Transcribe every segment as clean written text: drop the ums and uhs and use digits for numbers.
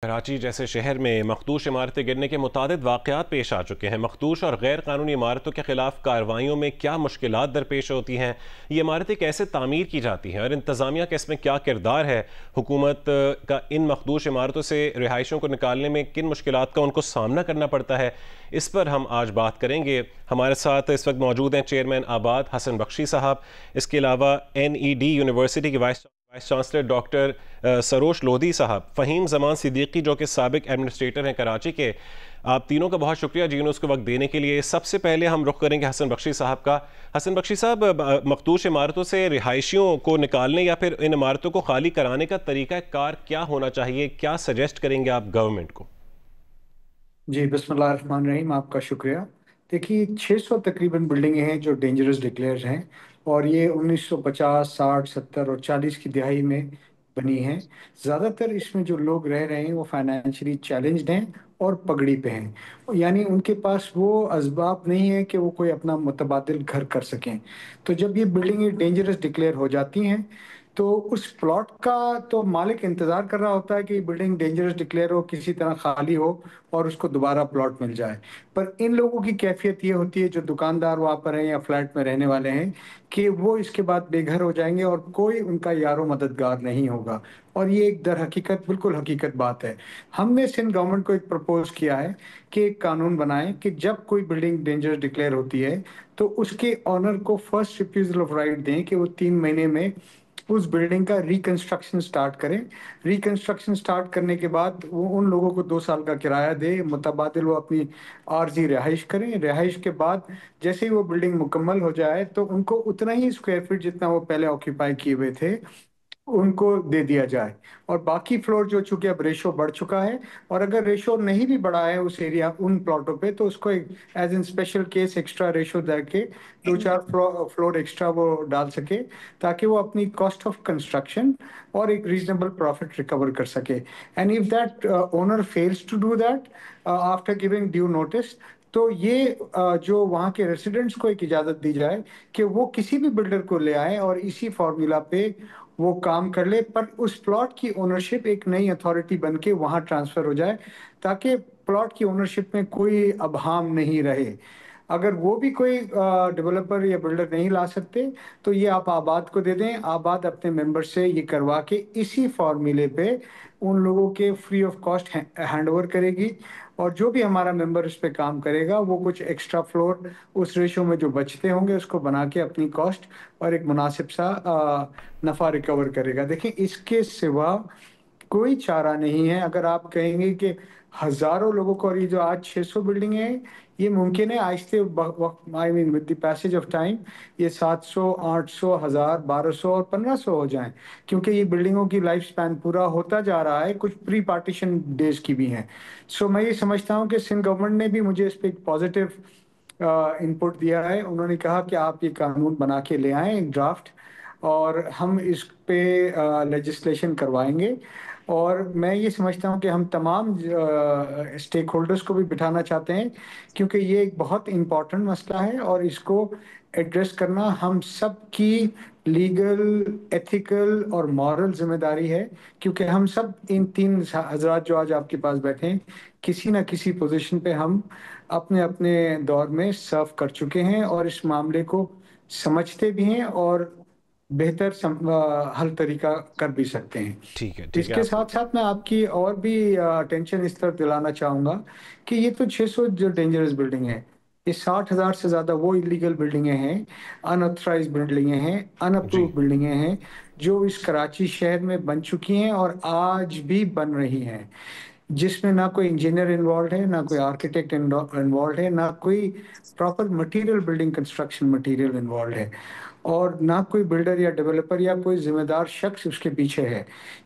کراچی جیسے شہر میں مخدوش عمارتیں گرنے کے متعدد واقعات پیش آ چکے ہیں۔ مخدوش اور غیر قانونی عمارتوں کے خلاف کارروائیوں میں کیا مشکلات درپیش ہوتی ہیں، یہ عمارتیں کیسے تعمیر کی جاتی ہیں اور انتظامیہ کا اس میں کیا کردار ہے، حکومت کا ان مخدوش عمارتوں سے رہائشیوں کو نکالنے میں کن مشکلات کا ان کو سامنا کرنا پڑتا ہے، اس پر ہم آج بات کریں گے۔ ہمارے ساتھ اس وقت موجود ہیں چیئرمین آباد حسن بخشی صاحب، اس کے علاوہ NED یونیورسٹی کے vice chancellor doctor Sarosh Lodhi صاحب، فہیم زمان صدیقی جو کہ سابق ایڈمنسٹریٹر ہیں کراچی کے۔ آپ تینوں کا بہت شکریہ جی اس کو وقت دینے کے لیے۔ سب سے پہلے ہم رخ کریں گے حسن بخشی صاحب کا۔ حسن بخشی صاحب، مخدوش عمارتوں سے رہائشیوں کو نکالنے یا پھر ان عمارتوں کو خالی کرانے کا طریقہ کار کیا ہونا چاہیے، کیا سجیسٹ کریں گے آپ گورنمنٹ کو؟ جی بسم اللہ الرحمن الرحیم، آپ کا شکریہ۔ دیکھیے 600 تقریباً بلڈنگیں ہیں جو ڈینجرس ڈکلیئر ہیں، اور یہ 1950 60 70 اور 40 کی دہائی میں بنی ہیں۔ زیادہ تر اس میں جو لوگ رہ رہے ہیں وہ فائنینشلی چیلنجڈ ہیں اور پگڑی پہ ہیں، یعنی ان کے پاس وہ اسباب نہیں ہے کہ وہ کوئی اپنا متبادل گھر کر سکیں۔ تو جب یہ بلڈنگیں ڈینجرس ڈکلیئر ہو جاتی ہیں تو اس پلاٹ کا تو مالک انتظار کر رہا ہوتا ہے کہ بلڈنگ ڈینجرس ڈکلیئر ہو، کسی طرح خالی ہو اور اس کو دوبارہ پلاٹ مل جائے۔ پر ان لوگوں کی کیفیت یہ ہوتی ہے جو دکاندار وہاں پر ہیں یا فلیٹ میں رہنے والے ہیں، کہ وہ اس کے بعد بے گھر ہو جائیں گے اور کوئی ان کا یار و مددگار نہیں ہوگا، اور یہ ایک در حقیقت بالکل حقیقت بات ہے۔ ہم نے سندھ گورنمنٹ کو ایک پرپوز کیا ہے کہ ایک قانون بنائیں کہ جب کوئی بلڈنگ ڈینجرس ڈکلیئر ہوتی ہے تو اس کے آنر کو فرسٹ ریفیوزل آف رائٹ دیں کہ وہ 3 مہینے میں اس بلڈنگ کا ریکنسٹرکشن سٹارٹ کریں۔ ریکنسٹرکشن سٹارٹ کرنے کے بعد وہ ان لوگوں کو 2 سال کا کرایہ دے، متبادل وہ اپنی عارضی رہائش کریں۔ رہائش کے بعد جیسے ہی وہ بلڈنگ مکمل ہو جائے تو ان کو اتنا ہی اسکوائر فٹ جتنا وہ پہلے آکیوپائی کیے ہوئے تھے ان کو دے دیا جائے، اور باقی فلور جو چونکہ اب ریشو بڑھ چکا ہے، اور اگر ریشو نہیں بھی بڑھا ہے اس ایریا ان پلاٹوں پہ تو اس کو ایز ان اسپیشل کیس ایکسٹرا ریشو دے کے 2 4 فلور ایکسٹرا وہ ڈال سکے، تاکہ وہ اپنی کاسٹ آف کنسٹرکشن اور ایک ریزنیبل پروفٹ ریکور کر سکے۔ And if that owner feels to do that after giving due notice, تو یہ جو وہاں کے ریسیڈنٹس کو ایک اجازت دی جائے کہ وہ کسی بھی بلڈر کو لے آئے اور اسی فارمولا پہ وہ کام کر لے، پر اس پلاٹ کی اونرشپ ایک نئی اتھارٹی بن کے وہاں ٹرانسفر ہو جائے، تاکہ پلاٹ کی اونرشپ میں کوئی ابہام نہیں رہے۔ اگر وہ بھی کوئی ڈیولپر یا بلڈر نہیں لا سکتے تو یہ آپ آباد کو دے دیں، آباد اپنے ممبر سے یہ کروا کے اسی فارمولے پہ ان لوگوں کے free of cost hand over کرے گی، اور جو بھی ہمارا ممبر اس پہ کام کرے گا وہ کچھ ایکسٹرا فلور اس ریشو میں جو بچتے ہوں گے اس کو بنا کے اپنی کاسٹ اور ایک مناسب سا نفع ریکور کرے گا۔ دیکھیں اس کے سوا کوئی چارہ نہیں ہے۔ اگر آپ کہیں گے کہ ہزاروں لوگوں کو، اور یہ جو آج 600 بلڈنگیں ہیں، یہ ممکن ہے آہستہ وقت with the passage of time یہ 700 800 1000 1200 اور 1500 ہو جائیں، کیونکہ یہ بلڈنگوں کی لائف سپین پورا ہوتا جا رہا ہے، کچھ پری پارٹیشن ڈیز کی بھی ہیں۔ سو میں یہ سمجھتا ہوں کہ سندھ گورنمنٹ نے بھی مجھے اس پہ ایک پازیٹیو انپٹ دیا ہے۔ انہوں نے کہا کہ آپ یہ قانون بنا کے لے آئیں ایک ڈرافٹ، اور ہم اس پہ لیجسلیشن کروائیں گے، اور میں یہ سمجھتا ہوں کہ ہم تمام اسٹیک ہولڈرز کو بھی بٹھانا چاہتے ہیں، کیونکہ یہ ایک بہت امپورٹنٹ مسئلہ ہے اور اس کو ایڈریس کرنا ہم سب کی لیگل، ایتھیکل اور مورل ذمہ داری ہے، کیونکہ ہم سب ان 3 حضرات جو آج آپ کے پاس بیٹھے ہیں کسی نہ کسی پوزیشن پہ ہم اپنے اپنے دور میں سرو کر چکے ہیں اور اس معاملے کو سمجھتے بھی ہیں اور بہتر حل طریقہ کر بھی سکتے ہیں۔ ٹھیک ہے اس ٹھیک ہے کے آپ ساتھ ساتھ میں آپ کی اور بھی اٹینشن اس طرف دلانا چاہوں گا کہ یہ تو 600 جو ڈینجرس بلڈنگ ہے، یہ 60,000 سے زیادہ وہ انلیگل بلڈنگیں ہیں، ان آتھرائز بلڈنگیں ہیں، ان جی اپروو بلڈنگیں ہیں جو اس کراچی شہر میں بن چکی ہیں اور آج بھی بن رہی ہیں، جس میں نہ کوئی انجینئر انوالوڈ ہے، نہ کوئی آرکیٹیکٹ انوالوڈ ہے، نہ کوئی proper material building construction material involved ہے، اور نہ کوئی بلڈر یا ڈیولپر یا کوئی ذمہ دار شخص اس کے پیچھے ہے۔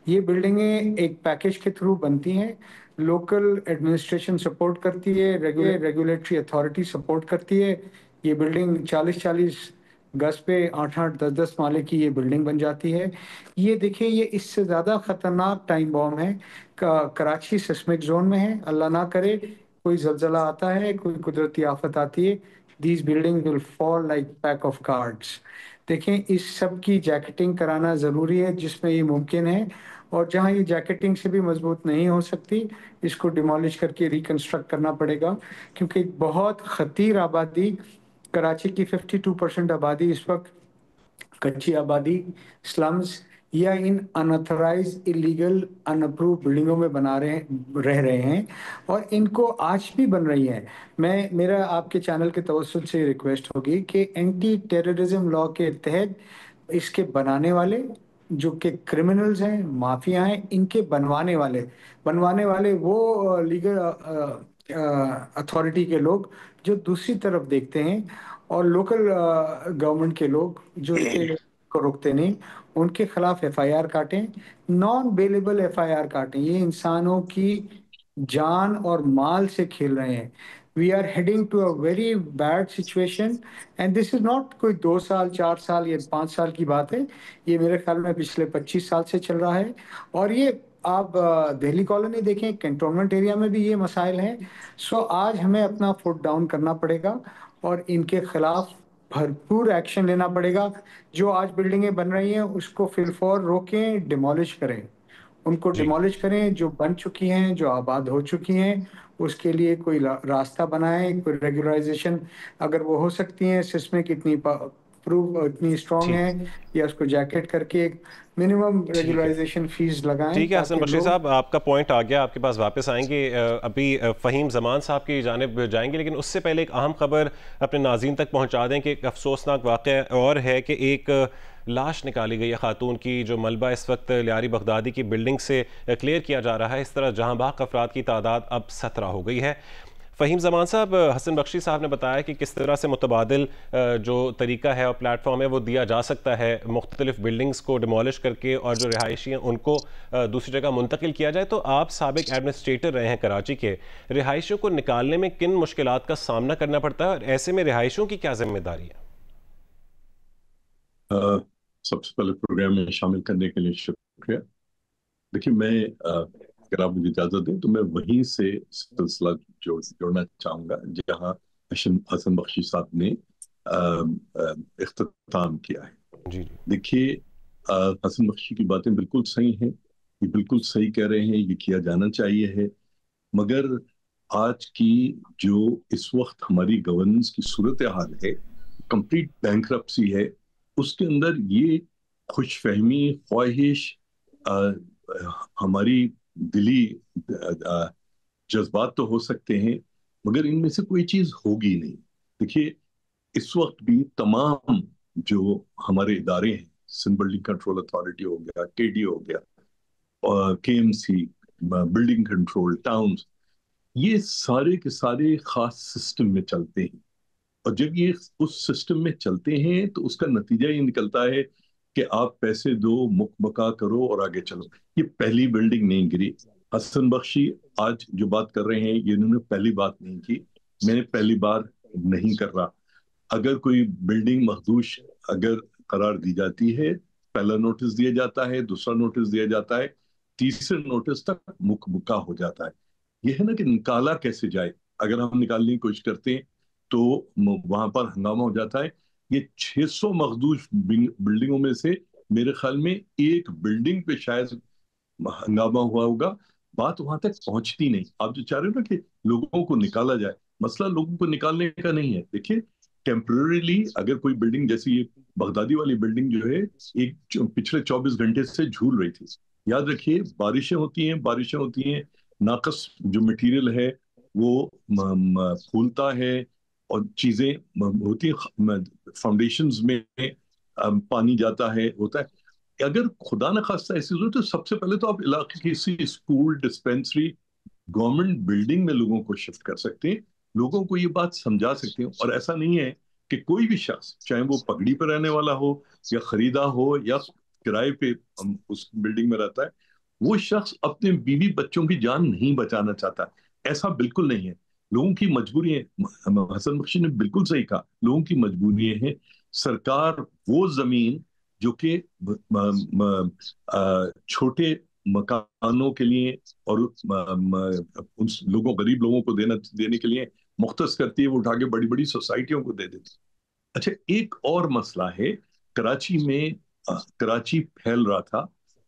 یہ بلڈنگیں ایک پیکیج کے تھرو بنتی ہیں، لوکل ایڈمنسٹریشن سپورٹ کرتی ہے، ریگولیٹری اتھارٹی سپورٹ کرتی ہے۔ یہ بلڈنگ 40 گز پہ 8 10 مالے کی یہ بلڈنگ بن جاتی ہے۔ یہ دیکھیں، یہ اس سے زیادہ خطرناک ٹائم بام ہے۔ کراچی سسمک زون میں ہے، اللہ نہ کرے کوئی زلزلہ آتا ہے، کوئی قدرتی آفت آتی ہے، these building will fall like pack of cards. دیکھیں اس سب کی جیکٹنگ کرانا ضروری ہے جس میں یہ ممکن ہے، اور جہاں یہ جیکٹنگ سے بھی مضبوط نہیں ہو سکتی اس کو ڈیمالش کر کے ریکنسٹرکٹ کرنا پڑے گا، کیونکہ ایک بہت خطیر آبادی کراچی کی 52% آبادی اس وقت کچی آبادی، سلمز یا ان اناتھرائز ایلیگل ان اپروو بلڈنگوں میں رہ رہے ہیں، اور ان کو آج بھی بن رہی ہیں۔ میرا آپ کے چینل کے توسط سے ریکویسٹ ہوگی کہ اینٹی ٹیررزم لا کے تحت اس کے بنانے والے جو کہ کرمنلز ہیں، مافیا ہیں، ان کے بنوانے والے وہ لیگل اتھارٹی کے لوگ جو دوسری طرف دیکھتے ہیں، اور لوکل گورنمنٹ کے لوگ جو اس کے کو روکتے نہیں، ان کے خلاف ایف آئی آر کاٹیں، non bailable F I R کاٹیں۔ یہ انسانوں کی جان اور مال سے کھیل رہے ہیں۔ We are heading to a very bad situation, and this is not کوئی 2 سال 4 سال یا 5 سال کی بات ہے، یہ میرے خیال میں پچھلے 25 سال سے چل رہا ہے۔ اور یہ آپ دہلی کالونی دیکھیں، کنٹونمنٹ ایریا میں بھی یہ مسائل ہیں۔ سو آج ہمیں اپنا فٹ ڈاؤن کرنا پڑے گا اور ان کے خلاف بھرپور ایکشن لینا پڑے گا۔ جو آج بلڈنگیں بن رہی ہیں اس کو فی الفور روکیں، ڈیمالش کریں، ان کو جی ڈیمالش کریں۔ جو بن چکی ہیں، جو آباد ہو چکی ہیں، اس کے لیے کوئی راستہ بنائیں، کوئی ریگولائزیشن اگر وہ ہو سکتی ہیں، سسمک اتنی پروف اتنی اسٹرانگ ٹھیک ہے، یا اس کو جیکٹ کر کے ایک منیمم ٹھیک ہے ریگولائزیشن فیس لگائیں ٹھیک ہے حسن تاکہ بخشی لوگ۔ صاحب، آپ کا پوائنٹ آ گیا، آپ کے پاس واپس آئیں گے، ابھی فہیم زمان صاحب کی جانب جائیں گے، لیکن اس سے پہلے ایک اہم خبر اپنے ناظرین تک پہنچا دیں کہ ایک افسوسناک واقعہ اور ہے کہ ایک لاش نکالی گئی ہے خاتون کی، جو ملبہ اس وقت لیاری بغدادی کی بلڈنگ سے کلیئر کیا جا رہا ہے۔ اس طرح جہاں بحق افراد کی تعداد اب 17 ہو گئی ہے۔ فہیم زمان صاحب، حسن بخشی صاحب نے بتایا کہ کس طرح سے متبادل جو طریقہ ہے اور پلیٹ فارم ہے وہ دیا جا سکتا ہے، مختلف بلڈنگز کو ڈیمولش کر کے اور جو رہائشی ہیں ان کو دوسری جگہ منتقل کیا جائے۔ تو آپ سابق ایڈمنسٹریٹر رہے ہیں کراچی کے، رہائشیوں کو نکالنے میں کن مشکلات کا سامنا کرنا پڑتا ہے اور ایسے میں رہائشیوں کی کیا ذمہ داری ہے؟ سب سے پہلے پروگرام میں شامل کرنے کے لیے شکریہ۔ دیکھیے، اگر آپ مجھے اجازت دیں تو میں وہیں سے سلسلہ جوڑنا چاہوں گا جہاں حسن بخشی صاحب نے اختتام کیا ہے۔ جی دیکھیے، حسن بخشی کی باتیں بالکل صحیح ہیں، یہ بالکل صحیح کہہ رہے ہیں، یہ کیا جانا چاہیے ہے، مگر آج کی جو اس وقت ہماری گورننس کی صورتحال ہے، کمپلیٹ بینکرپسی ہے، اس کے اندر یہ خوش فہمی، خواہش، ہماری دلی جذبات تو ہو سکتے ہیں، مگر ان میں سے کوئی چیز ہوگی نہیں۔ دیکھیے، اس وقت بھی تمام جو ہمارے ادارے ہیں، سندھ بلڈنگ کنٹرول اتھارٹی ہو گیا، کے ڈی ہو گیا، K M C, building control, towns, یہ سارے کے سارے خاص سسٹم میں چلتے ہیں، اور جب یہ اس سسٹم میں چلتے ہیں تو اس کا نتیجہ یہ نکلتا ہے کہ آپ پیسے دو، مکمکا کرو اور آگے چلو۔ یہ پہلی بلڈنگ نہیں گری۔ حسن بخشی آج جو بات کر رہے ہیں، یہ انہوں نے پہلی بات نہیں کی، میں نے پہلی بار نہیں کر رہا۔ اگر کوئی بلڈنگ مخدوش اگر قرار دی جاتی ہے، پہلا نوٹس دیا جاتا ہے، دوسرا نوٹس دیا جاتا ہے، تیسرے نوٹس تک مکمکا ہو جاتا ہے۔ یہ ہے نا کہ نکالا کیسے جائے، اگر ہم نکالنے کی کوشش کرتے ہیں تو وہاں پر ہنگامہ ہو جاتا ہے۔ یہ 600 مخدوش بلڈنگوں میں سے میرے خیال میں ایک بلڈنگ پہ شاید ہنگامہ ہوا ہوگا، بات وہاں تک پہنچتی نہیں۔ آپ جو چاہ رہے ہو نا کہ لوگوں کو نکالا جائے، مسئلہ لوگوں کو نکالنے کا نہیں ہے۔ دیکھیے، ٹیمپرریلی اگر کوئی بلڈنگ جیسی یہ بغدادی والی بلڈنگ جو ہے ایک پچھلے 24 گھنٹے سے جھول رہی تھی، یاد رکھیے بارشیں ہوتی ہیں، ناقص جو مٹیریل ہے وہ پھولتا ہے، اور چیزیں ہوتی ہیں، فاؤنڈیشنز میں پانی جاتا ہے، ہوتا ہے۔ اگر خدا نخواستہ ایسی ضرورت تو سب سے پہلے تو آپ علاقے کی کسی اسکول، ڈسپینسری، گورنمنٹ بلڈنگ میں لوگوں کو شفٹ کر سکتے ہیں، لوگوں کو یہ بات سمجھا سکتے ہیں۔ اور ایسا نہیں ہے کہ کوئی بھی شخص، چاہے وہ پگڑی پہ رہنے والا ہو یا خریدا ہو یا کرائے پہ اس بلڈنگ میں رہتا ہے، وہ شخص اپنے بیوی بچوں کی جان نہیں بچانا چاہتا۔ ایسا بالکل نہیں ہے۔ لوگوں کی مجبوری ہے، حسن بخشی نے بالکل صحیح کہا، لوگوں کی مجبوری ہے۔ سرکار وہ زمین جو کہ چھوٹے مکانوں کے لیے اور ان لوگوں، غریب لوگوں کو دینے کے لیے مختص کرتی ہے، وہ اٹھا کے بڑی بڑی سوسائٹیوں کو دے دیتی۔ اچھا، ایک اور مسئلہ ہے، کراچی میں کراچی پھیل رہا تھا،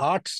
8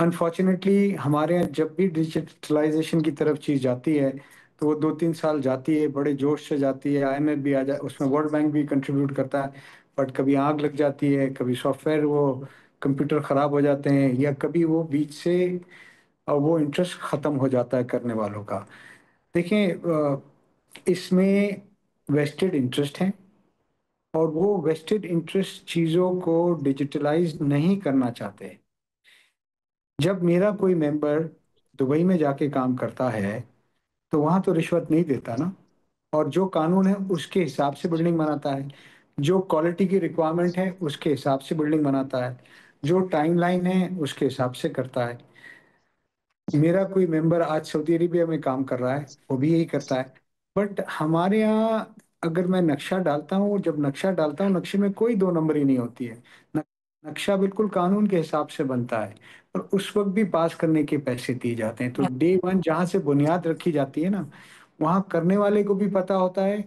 انفارچونیٹلی ہمارے یہاں جب بھی ڈیجیٹلائزیشن کی طرف چیز جاتی ہے تو وہ 2-3 سال جاتی ہے، بڑے جوش سے جاتی ہے، IMF بھی آ جائے، اس میں ورلڈ بینک بھی کنٹریبیوٹ کرتا ہے، بٹ کبھی آگ لگ جاتی ہے، کبھی سافٹ ویئر وہ کمپیوٹر خراب ہو جاتے ہیں، یا کبھی وہ بیچ سے وہ انٹرسٹ ختم ہو جاتا ہے کرنے والوں کا۔ دیکھیں اس میں ویسٹڈ انٹرسٹ ہیں، اور وہ ویسٹڈ انٹرسٹ چیزوں کو ڈیجیٹلائز نہیں کرنا چاہتے۔ جب میرا کوئی ممبر دبئی میں جا کے کام کرتا ہے تو وہاں تو رشوت نہیں دیتا نا، اور جو قانون ہے اس کے حساب سے بلڈنگ بناتا ہے، جو کوالٹی کی ریکوائرمنٹ ہے اس کے حساب سے بلڈنگ بناتا ہے، جو ٹائم لائن ہے اس کے حساب سے کرتا ہے۔ میرا کوئی ممبر آج سعودی عربیہ میں کام کر رہا ہے، وہ بھی یہی کرتا ہے، بٹ ہمارے یہاں اگر میں نقشہ ڈالتا ہوں، جب نقشہ ڈالتا ہوں نقشے میں کوئی دو نمبری نہیں ہوتی ہے، نقشہ بالکل قانون کے حساب سے بنتا ہے، اور اس وقت بھی پاس کرنے کے پیسے دیے جاتے ہیں۔ تو ڈے ون جہاں سے بنیاد رکھی جاتی ہے نا، وہاں کرنے والے کو بھی پتا ہوتا ہے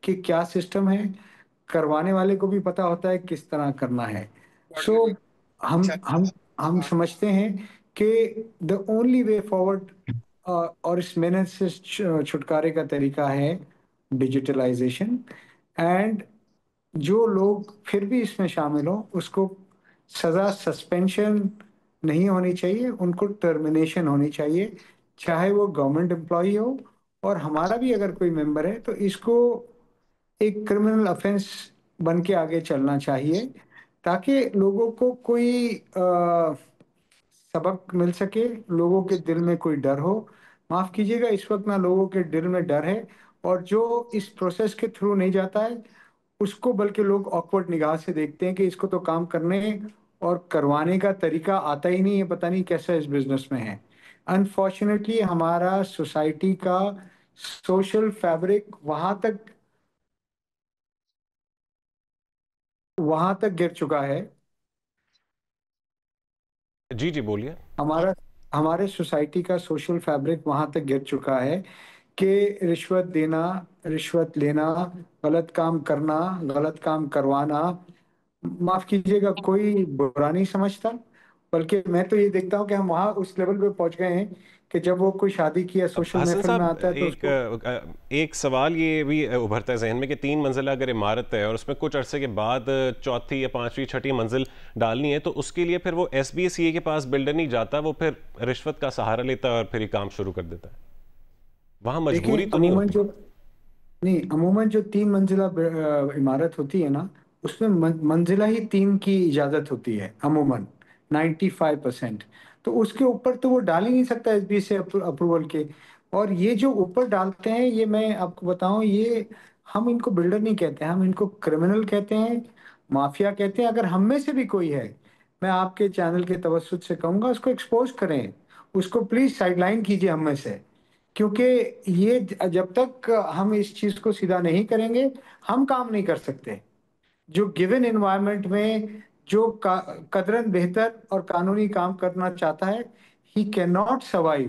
کہ کیا سسٹم ہے، کروانے والے کو بھی پتا ہوتا ہے کس طرح کرنا ہے۔ سو ہم ہم ہم سمجھتے ہیں کہ دا اونلی وے فارورڈ اور اس محنت سے چھٹکارے کا طریقہ ہے ڈیجیٹلائزیشن، اینڈ جو لوگ پھر بھی اس میں شامل ہوں اس کو سزا سسپینشن نہیں ہونی چاہیے، ان کو ٹرمینیشن ہونی چاہیے، چاہے وہ گورنمنٹ امپلائی ہو، اور ہمارا بھی اگر کوئی ممبر ہے تو اس کو ایک کرمنل افینس بن کے آگے چلنا چاہیے، تاکہ لوگوں کو کوئی سبق مل سکے، لوگوں کے دل میں کوئی ڈر ہو۔ معاف کیجیے گا، اس وقت نہ لوگوں کے دل میں ڈر ہے، اور جو اس پروسیس کے تھرو نہیں جاتا ہے اس کو بلکہ لوگ آکورڈ نگاہ سے دیکھتے ہیں کہ اس کو تو کام کرنے اور کروانے کا طریقہ آتا ہی نہیں ہے، پتہ نہیں کیسا اس بزنس میں ہے۔ انفارچونیٹلی ہمارا سوسائٹی کا سوشل فیبرک وہاں تک گر چکا ہے، جی جی بولیے۔ ہمارے سوسائٹی کا سوشل فیبرک وہاں تک گر چکا ہے کہ رشوت دینا، رشوت لینا، غلط کام کرنا، غلط کام کروانا، معاف کیجیے گا، کوئی برا نہیں سمجھتا، بلکہ میں تو یہ دیکھتا ہوں کہ ہم وہاں اس لیول پہ پہنچ گئے ہیں کہ جب وہ کوئی شادی کی یا سوشل حسن محفل میں صاحب، آتا ہے تو اس کو ایک سوال یہ بھی ابھرتا ہے ذہن میں کہ 3 منزلہ اگر عمارت ہے اور اس میں کچھ عرصے کے بعد 4تھی یا 5ویں 6ٹھی منزل ڈالنی ہے، تو اس کے لیے پھر وہ SBA کے پاس بلڈر نہیں جاتا، وہ پھر رشوت کا سہارا لیتا ہے اور پھر یہ کام شروع کر دیتا ہے؟ وہاں دیکھیں مجبوری تو نہیں ہوتی؟ عموماً جو 3 منزلہ عمارت ہوتی ہے نا، اس میں منزلہ ہی 3 کی اجازت ہوتی ہے عموماً 95%، تو اس کے اوپر تو وہ ڈال ہی نہیں سکتا SBA سے اپروول کے۔ اور یہ جو اوپر ڈالتے ہیں، یہ میں آپ کو بتاؤں، یہ ہم ان کو بلڈر نہیں کہتے ہیں، ہم ان کو کرمنل کہتے ہیں، مافیا کہتے ہیں۔ اگر ہم میں سے بھی کوئی ہے، میں آپ کے چینل کے توسط سے کہوں گا اس کو ایکسپوز کریں، اس کو پلیز سائیڈ لائن کیجیے ہم میں سے، کیونکہ یہ جب تک ہم اس چیز کو سیدھا نہیں کریں گے ہم کام نہیں کر سکتے۔ جو گیون انوائرمنٹ میں جو قدرن بہتر اور قانونی کام کرنا چاہتا ہے، he can not survive,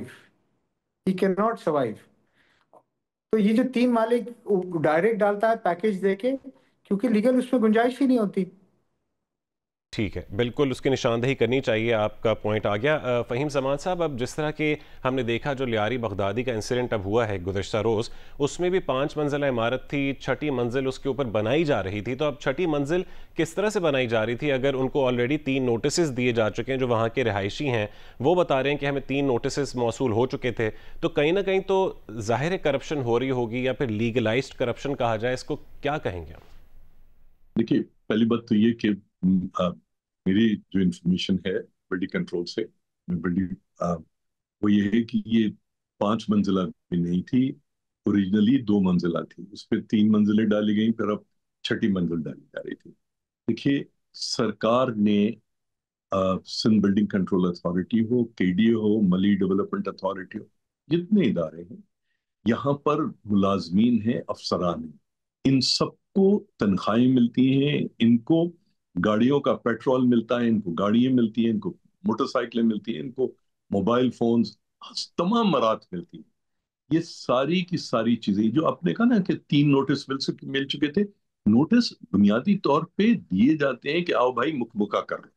he can not survive. تو یہ جو 3 مالک ڈائریکٹ ڈالتا ہے پیکیج دے کے، کیونکہ لیگل اس میں گنجائش ہی نہیں ہوتی۔ ٹھیک ہے، بالکل اس کی نشاندہی کرنی چاہیے، آپ کا پوائنٹ آ گیا۔ فہیم زمان صاحب، اب جس طرح کہ ہم نے دیکھا جو لیاری بغدادی کا انسیڈنٹ اب ہوا ہے گزشتہ روز، اس میں بھی 5 منزلہ عمارت تھی، 6ٹھی منزل اس کے اوپر بنائی جا رہی تھی، تو اب 6ٹھی منزل کس طرح سے بنائی جا رہی تھی اگر ان کو آلریڈی 3 نوٹسز دیے جا چکے ہیں؟ جو وہاں کے رہائشی ہیں وہ بتا رہے ہیں کہ ہمیں 3 نوٹسز موصول ہو چکے تھے، تو کہیں نہ کہیں تو ظاہر کرپشن ہو رہی ہوگی، یا پھر لیگلائزڈ کرپشن کہا جائے، اس کو کیا کہیں گے ہم؟ دیکھیے، پہلی بات تو یہ کہ میری جو انفارمیشن ہے بلڈنگ کنٹرول سے، وہ یہ ہے کہ یہ 5 منزلہ بھی نہیں تھی، اوریجنلی 2 منزلہ تھی، اس پہ 3 منزلیں ڈالی گئیں، پھر اب 6ٹھی منزل ڈالی جا رہی تھی۔ دیکھیے، سرکار نے سندھ بلڈنگ کنٹرول اتھارٹی ہو، KDA ہو، ملی ڈیولپمنٹ اتھارٹی ہو، جتنے ادارے ہیں یہاں پر ملازمین ہیں، افسران ہیں، ان سب کو تنخواہیں ملتی ہیں، ان کو گاڑیوں کا پیٹرول ملتا ہے، ان کو گاڑیاں ملتی ہیں، ان کو موٹر سائیکلیں ملتی ہیں، ان کو موبائل فونز، تمام مرات ملتی ہیں۔ یہ ساری کی ساری چیزیں جو آپ نے کہا نا کہ 3 نوٹس مل چکے تھے، نوٹس بنیادی طور پہ دیے جاتے ہیں کہ آؤ بھائی مکمکا کر لو،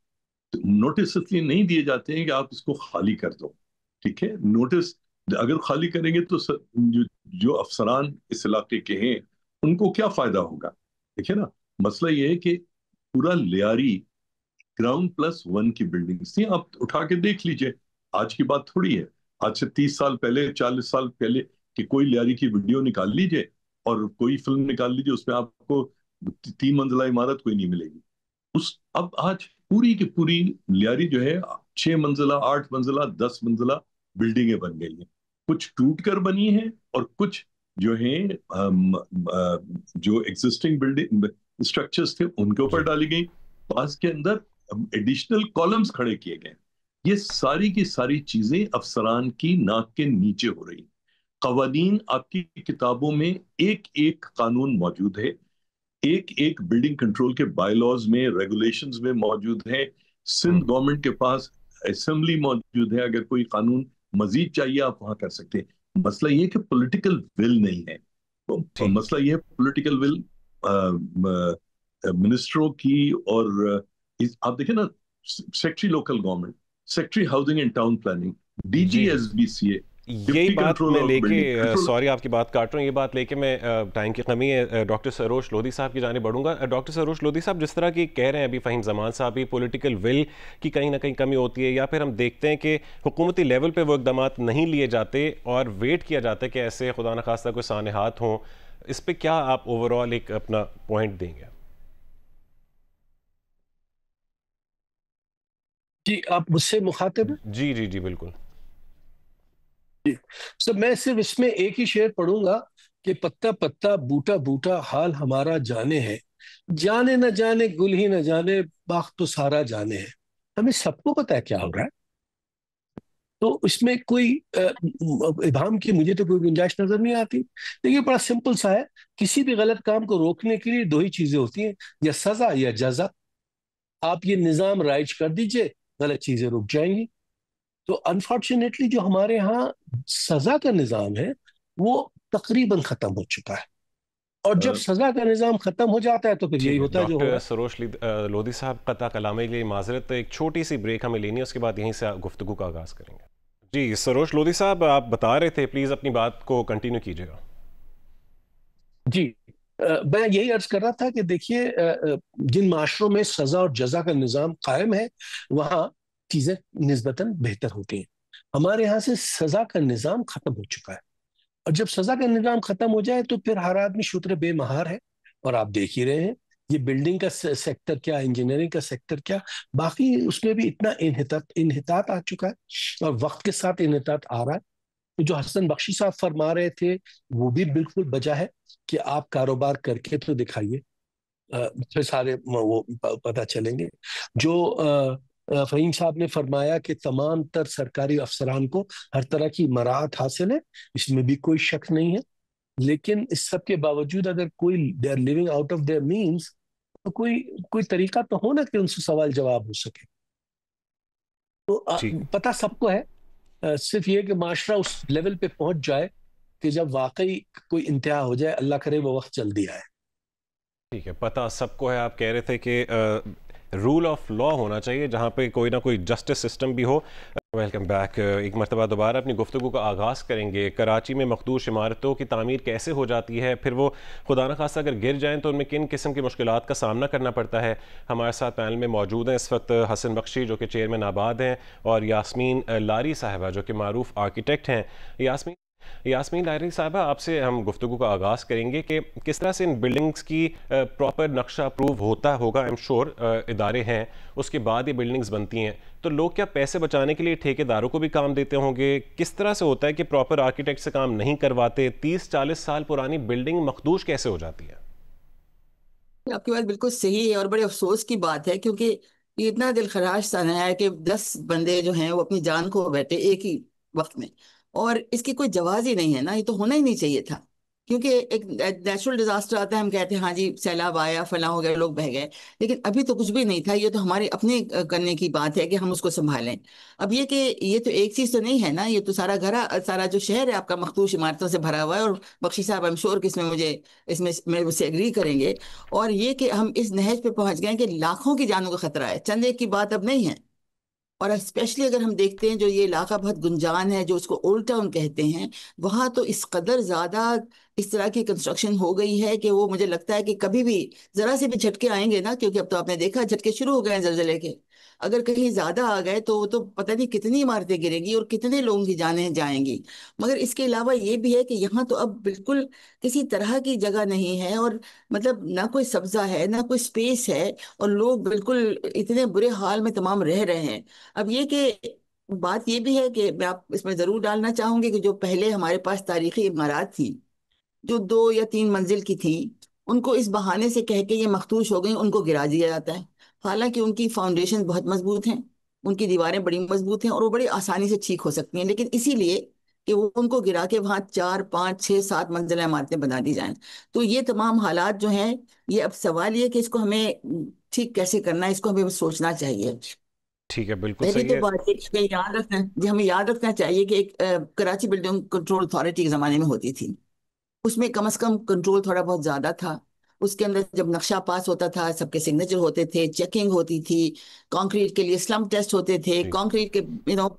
نوٹس اس لیے نہیں دیے جاتے ہیں کہ آپ اس کو خالی کر دو، ٹھیک ہے؟ نوٹس اگر خالی کریں گے تو جو افسران اس علاقے کے ہیں ان کو کیا فائدہ ہوگا؟ دیکھیں نا، مسئلہ یہ ہے کہ پورا لیاری گراؤنڈ پلس ون کی بلڈنگز تھیں. آپ اٹھا کے دیکھ لیجئے، آج کی بات تھوڑی ہے. آج سے 30 سال پہلے، 40 سال پہلے کہ کوئی لیاری کی ویڈیو نکال لیجئے اور کوئی فلم نکال لیجئے، اس میں آپ کو 3 منزلہ عمارت کوئی نہیں ملے گی. اب آج پوری کی پوری لیاری جو ہے 6 منزلہ، 8 منزلہ، 10 منزلہ بلڈنگیں بن گئی ہیں. کچھ ٹوٹ کر بنی ہیں اور کچھ جو ہیں جو ایگزسٹنگ بلڈنگ اسٹرکچرز تھے ان کے اوپر جی ڈالی گئی. بعض کے اندر ایڈیشنل کالمز کھڑے کیے گئے. یہ ساری کی ساری چیزیں افسران کی ناک کے نیچے ہو رہی. قوانین آپ کی کتابوں میں ایک ایک قانون موجود ہے، ایک ایک بلڈنگ کنٹرول کے بائی لاز میں، ریگولیشنز میں موجود ہے. سندھ گورنمنٹ کے پاس اسمبلی موجود ہے، اگر کوئی قانون مزید چاہیے آپ وہاں کر سکتے ہیں. مسئلہ یہ کہ پولیٹیکل ول نہیں ہے. ٹھیک. مسئلہ یہ ہے پولیٹیکل ول منسٹروں کی، اور آپ دیکھیں نا، secretary local government, secretary housing and town planning, D G G S B C A, یہی ڈپٹی بات کنٹرولر میں آف لے کے، بلڈنگ کنٹرول. سوری آپ کی بات کاٹ رہا ہوں، یہ بات لے کے میں ٹائم کی کمی ہے، ڈاکٹر سروش لودھی صاحب کی جانب بڑھوں گا. ڈاکٹر سروش لودھی صاحب، جس طرح کی کہہ رہے ہیں ابھی فہیم زمان صاحب بھی، پولیٹیکل ول کی کہیں نہ کہیں کمی ہوتی ہے، یا پھر ہم دیکھتے ہیں کہ حکومتی لیول پہ وہ اقدامات نہیں لیے جاتے اور ویٹ کیا جاتا ہے کہ ایسے خدا نخواستہ کوئی سانحات ہوں. اس پہ کیا آپ اوور آل ایک اپنا پوائنٹ دیں گے؟ جی آپ مجھ سے مخاطب ہیں؟ جی جی جی بالکل. سب میں صرف اس میں ایک ہی شعر پڑھوں گا کہ پتا پتا بوٹا بوٹا حال ہمارا جانے ہے، جانے نہ جانے گل ہی نہ جانے باغ تو سارا جانے ہے. ہمیں سب کو پتا ہے کیا ہو رہا ہے، تو اس میں کوئی ابہام کی مجھے تو کوئی گنجائش نظر نہیں آتی. دیکھیے بڑا سمپل سا ہے، کسی بھی غلط کام کو روکنے کے لیے دو ہی چیزیں ہوتی ہیں، یا سزا یا جزا. آپ یہ نظام رائج کر دیجئے، غلط چیزیں رک جائیں گی. تو انفارچونیٹلی جو ہمارے ہاں سزا کا نظام ہے وہ تقریباً ختم ہو چکا ہے، اور جب سزا کا نظام ختم ہو جاتا ہے تو پھر یہی ٹھیک ہے ہوتا ہے جو ہو رہا ڈاکٹر ہے. سروش لودھی صاحب، قطع کلامی کے لیے معذرت، ایک چھوٹی سی بریک ہمیں لینی ہے، اس کے بعد یہیں سے گفتگو کا آغاز کریں گے. جی سروش لودھی صاحب، آپ بتا رہے تھے، پلیز اپنی بات کو کنٹینیو کیجیے گا. جی میں یہی عرض کر رہا تھا کہ دیکھیے جن معاشروں میں سزا اور جزا کا نظام قائم ہے وہاں چیزیں نسبتاً بہتر ہوتی ہیں. ہمارے یہاں سے سزا کا نظام ختم ہو چکا ہے، اور جب سزا کا نظام ختم ہو جائے تو پھر ہر آدمی شتر بے مہار ہے. اور آپ دیکھ ہی رہے ہیں یہ بلڈنگ کا سیکٹر کیا، انجینئرنگ کا سیکٹر کیا، باقی اس میں بھی اتنا انحطاط آ چکا ہے، اور وقت کے ساتھ انحطاط آ رہا ہے. جو حسن بخشی صاحب فرما رہے تھے وہ بھی بالکل بجا ہے کہ آپ کاروبار کر کے تو دکھائیے، پھر سارے وہ پتہ چلیں گے. جو فہیم صاحب نے فرمایا کہ تمام تر سرکاری افسران کو ہر طرح کی مراعات حاصل ہے، اس میں بھی کوئی شک نہیں ہے. لیکن اس سب کے باوجود اگر کوئی they are living out of their means, تو کوئی طریقہ تو ہو نا کہ ان سے سوال جواب ہو سکے. تو ٹھیک پتہ سب کو ہے، صرف یہ کہ معاشرہ اس لیول پہ پہنچ جائے کہ جب واقعی کوئی انتہا ہو جائے، اللہ کرے وہ وقت جلدی آئے. ٹھیک ہے، پتہ سب کو ہے. آپ کہہ رہے تھے کہ رول آف لا ہونا چاہیے جہاں پہ کوئی نہ کوئی جسٹس سسٹم بھی ہو. Welcome back. ایک مرتبہ دوبارہ اپنی گفتگو کا آغاز کریں گے. کراچی میں مخدوش عمارتوں کی تعمیر کیسے ہو جاتی ہے، پھر وہ خدا نخواستہ اگر گر جائیں تو ان میں کن قسم کی مشکلات کا سامنا کرنا پڑتا ہے. ہمارے ساتھ پینل میں موجود ہیں اس وقت حسن بخشی جو کہ چیئرمین آباد ہیں، اور یاسمین لاری صاحبہ جو کہ معروف آرکیٹیکٹ ہیں. یاسمین لاری صاحبہ، آپ سے ہم گفتگو کا آغاز کریں گے کہ کس طرح سے ان بلڈنگز کی پراپر نقشہ اپروو ہوتا ہوگا. ایم شور ادارے ہیں، اس کے بعد یہ بلڈنگز بنتی ہیں، تو لوگ کیا پیسے بچانے کے لیے ٹھیکیداروں کو بھی کام دیتے ہوں گے؟ کس طرح سے ہوتا ہے کہ پراپر آرکیٹیکٹ سے کام نہیں کرواتے؟ 30-40 سال پرانی بلڈنگ مخدوش کیسے ہو جاتی ہے؟ آپ کی بات بالکل صحیح ہے، اور بڑے افسوس کی بات ہے، کیونکہ یہ اتنا دل خراش سانحہ ہے کہ 10 بندے جو ہیں وہ اپنی جان کو بیٹھے ایک ہی وقت میں، اور اس کی کوئی جواز ہی نہیں ہے نا. یہ تو ہونا ہی نہیں چاہیے تھا کیونکہ ایک نیچرل ڈیزاسٹر آتا ہے، ہم کہتے ہیں ہاں جی سیلاب آیا، فلاں ہو گیا، لوگ بہہ گئے، لیکن ابھی تو کچھ بھی نہیں تھا. یہ تو ہمارے اپنے کرنے کی بات ہے کہ ہم اس کو سنبھالیں. اب یہ کہ یہ تو ایک چیز تو نہیں ہے نا، یہ تو سارا جو شہر ہے آپ کا مخدوش عمارتوں سے بھرا ہوا ہے. اور بخشی صاحب ایم شور کہ اس میں سے ایگری کریں گے. اور یہ کہ ہم اس نہج پہ پہنچ گئے کہ لاکھوں کی جانوں کا خطرہ ہے، چند ایک کی بات اب نہیں ہے. اور اسپیشلی اگر ہم دیکھتے ہیں جو یہ علاقہ بہت گنجان ہے، جو اس کو اولڈ ٹاؤن کہتے ہیں، وہاں تو اس قدر زیادہ اس طرح کی کنسٹرکشن ہو گئی ہے کہ وہ مجھے لگتا ہے کہ کبھی بھی ذرا سے بھی جھٹکے آئیں گے نا، کیونکہ اب تو آپ نے دیکھا جھٹکے شروع ہو گئے ہیں زلزلے کے. اگر کہیں زیادہ آ گئے تو وہ تو پتہ نہیں کتنی عمارتیں گریں گی اور کتنے لوگوں کی جانیں جائیں گی. مگر اس کے علاوہ یہ بھی ہے کہ یہاں تو اب بالکل کسی طرح کی جگہ نہیں ہے، اور مطلب نہ کوئی سبزہ ہے نہ کوئی سپیس ہے، اور لوگ بالکل اتنے برے حال میں تمام رہ رہے ہیں. اب یہ کہ بات یہ بھی ہے کہ میں آپ اس میں ضرور ڈالنا چاہوں گی کہ جو پہلے ہمارے پاس تاریخی عمارات تھی جو 2 یا 3 منزل کی تھی، ان کو اس بہانے سے کہہ کے یہ مخدوش ہو گئی، ان کو گرا دیا جاتا ہے. حالانکہ ان کی فاؤنڈیشن بہت مضبوط ہیں، ان کی دیواریں بڑی مضبوط ہیں اور وہ بڑی آسانی سے ٹھیک ہو سکتی ہیں، لیکن اسی لیے کہ وہ ان کو گرا کے وہاں 4 5 6 7 منزلیں عمارتیں بنا دی جائیں. تو یہ تمام حالات جو ہیں، یہ اب سوال یہ کہ اس کو ہمیں ٹھیک کیسے کرنا ہے، اس کو ہمیں سوچنا چاہیے. ٹھیک ہے، بالکل پہلی صحیح تو ہے. بات یہ یاد رکھنا جی، ہمیں یاد رکھنا چاہیے کہ ایک کراچی بلڈنگ کنٹرول اتھارٹی کے زمانے میں ہوتی تھی، اس میں کم از کم کنٹرول تھوڑا بہت زیادہ تھا. اس کے اندر جب نقشہ پاس ہوتا تھا سب کے سگنیچر ہوتے تھے، چیکنگ ہوتی تھی، کانکریٹ کے لیے سلم ٹیسٹ ہوتے تھے، جی، کانکریٹ کے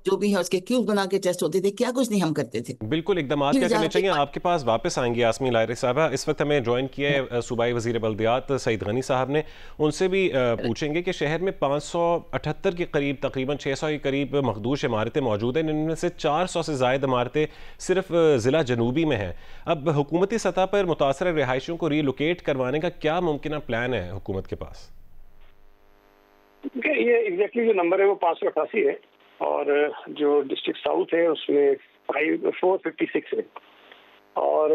جو بھی ہے اس کے کیوب بنا کے ٹیسٹ ہوتے تھے. کیا کچھ نہیں ہم کرتے تھے. بالکل اقدامات پھر کیا جا کرنے کے چاہیے. آپ کے پاس واپس آئیں گے یاسمین لائری صاحبہ. اس وقت ہمیں جوائن کیا ہے صوبائی وزیر بلدیات سعید غنی صاحب نے. ان سے بھی پوچھیں گے کہ شہر میں 578 کے قریب، تقریباً 600 کے قریب مخدوش عمارتیں موجود ہیں، ان میں سے 400 سے زائد عمارتیں صرف ضلع جنوبی میں ہیں. اب حکومتی سطح پر متاثرہ رہائشیوں کو ری لوکیٹ کروانے کا کیا ممکنہ پلان ہے حکومت کے پاس؟ یہ ایگزیکٹلی جو نمبر ہے وہ 588 ہے، اور جو ڈسٹرکٹ ساؤتھ ہے اس میں 456 ہے، اور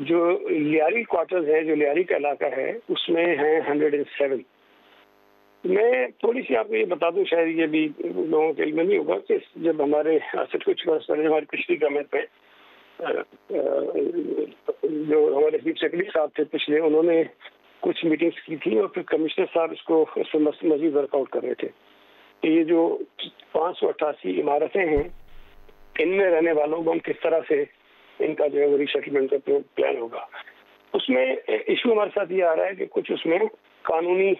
جو لیاری کوارٹرز ہے، جو لیاری کا علاقہ ہے، اس میں ہیں 107. میں تھوڑی سی آپ کو یہ بتا دوں، شاید یہ بھی لوگوں کے علم میں نہیں ہوگا کہ جب ہمارے کچھ برس پہلے ہماری پچھلی گورنمنٹ میں جو ہمارے چیف سیکرٹری صاحب تھے پچھلے، انہوں نے کچھ میٹنگز کی تھی، اور پھر کمشنر صاحب اس کو مزید ورک آؤٹ کر رہے تھے کہ یہ جو 588 عمارتیں ہیں، ان میں رہنے والوں کو ہم کس طرح سے ان کا جو ہے وہ ریسیٹلمنٹ کا پلان ہوگا. اس میں ایشو ہمارے ساتھ یہ آ رہا ہے کہ کچھ اس میں قانونی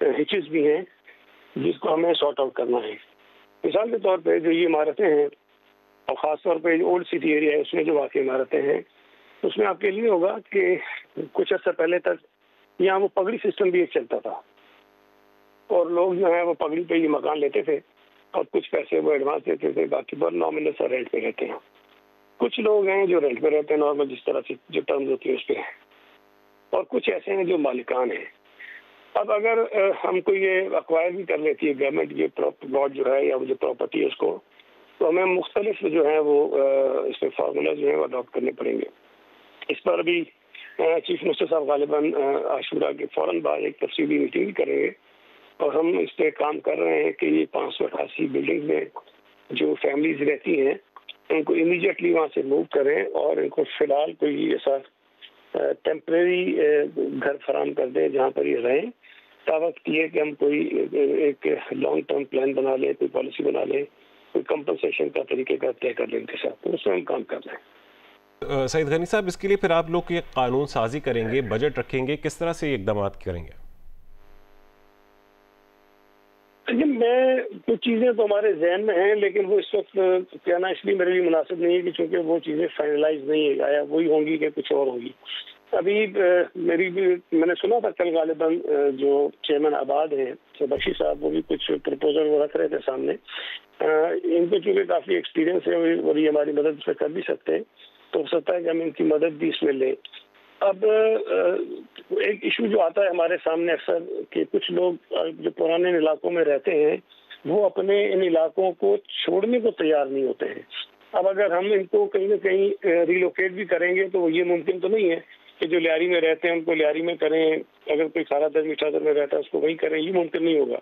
ہچز بھی ہیں جس کو ہمیں سارٹ آؤٹ کرنا ہے. مثال کے طور پہ جو یہ عمارتیں ہیں، اور خاص طور پہ جو اولڈ سٹی ایریا ہے اس میں جو واقع عمارتیں ہیں، اس میں آپ کے لیے ہوگا کہ کچھ عرصہ پہلے تک یہاں وہ پگڑی سسٹم بھی ایک چلتا تھا، اور لوگ جو ہیں وہ پگڑی پہ یہ مکان لیتے تھے اور کچھ پیسے وہ ایڈوانس دیتے تھے، باقی بہت نارمل سا رینٹ پہ رہتے ہیں. کچھ لوگ ہیں جو رینٹ پہ رہتے ہیں نارمل، جس طرح سے جو ٹرمز ہوتی ہے اس پہ، اور کچھ ایسے ہیں جو مالکان ہیں. اب اگر ہم کو یہ اکوائر بھی کر لیتی ہے گورنمنٹ یہ پلاٹ جو ہے یا جو پراپرٹی ہے اس کو، تو ہمیں مختلف جو ہے وہ اس میں فارمولا جو ہے وہ اڈاپٹ کرنے پڑیں گے. اس پر ابھی چیف منسٹر صاحب غالباً عاشورہ کے فوراً بعد ایک تفصیلی میٹنگ بھی کریں گے، اور ہم اس پہ کام کر رہے ہیں کہ یہ 588 بلڈنگ میں جو فیملیز رہتی ہیں ان کو امیڈیٹلی وہاں سے موو کریں، اور ان کو فی الحال کوئی ایسا ٹیمپریری گھر فراہم کر دیں جہاں پر یہ رہیں، تا وقت یہ کہ ہم کوئی ایک لانگ ٹرم پلان بنا لیں، کوئی پالیسی بنا لیں، کوئی کمپنسیشن کا طریقہ کا طے کر لیں ان کے ساتھ. تو اس میں ہم کام کر رہے ہیں. سعید غنی صاحب، اس کے لیے پھر آپ لوگ یہ قانون سازی کریں گے، بجٹ رکھیں گے، کس طرح سے یہ اقدامات کریں گے؟ میں کچھ چیزیں تو ہمارے ذہن میں ہیں، لیکن وہ اس وقت کہنا اس لیے میرے لیے مناسب نہیں ہے کہ چونکہ وہ چیزیں فائنلائز نہیں ہے، آیا وہی ہوں گی کہ کچھ اور ہوگی. ابھی میں نے سنا تھا کل غالباً جو چیئرمین آباد ہیں بخشی صاحب، وہ بھی کچھ پرپوزل وہ رکھ رہے تھے سامنے. ان کو چونکہ کافی ایکسپیرینس ہے اور یہ ہماری مدد سے کر بھی سکتے ہیں، تو ہو سکتا ہے کہ ہم ان کی مدد بھی اس میں لیں. اب ایک ایشو جو آتا ہے ہمارے سامنے اکثر کہ کچھ لوگ جو پرانے علاقوں میں رہتے ہیں وہ اپنے ان علاقوں کو چھوڑنے کو تیار نہیں ہوتے ہیں. اب اگر ہم ان کو کہیں نہ کہیں ریلوکیٹ بھی کریں گے تو یہ ممکن تو نہیں ہے کہ جو لیاری میں رہتے ہیں ان کو لیاری میں کریں، اگر کوئی کھارا در میٹھا در میں رہتا ہے اس کو وہی کریں، یہ ممکن نہیں ہوگا.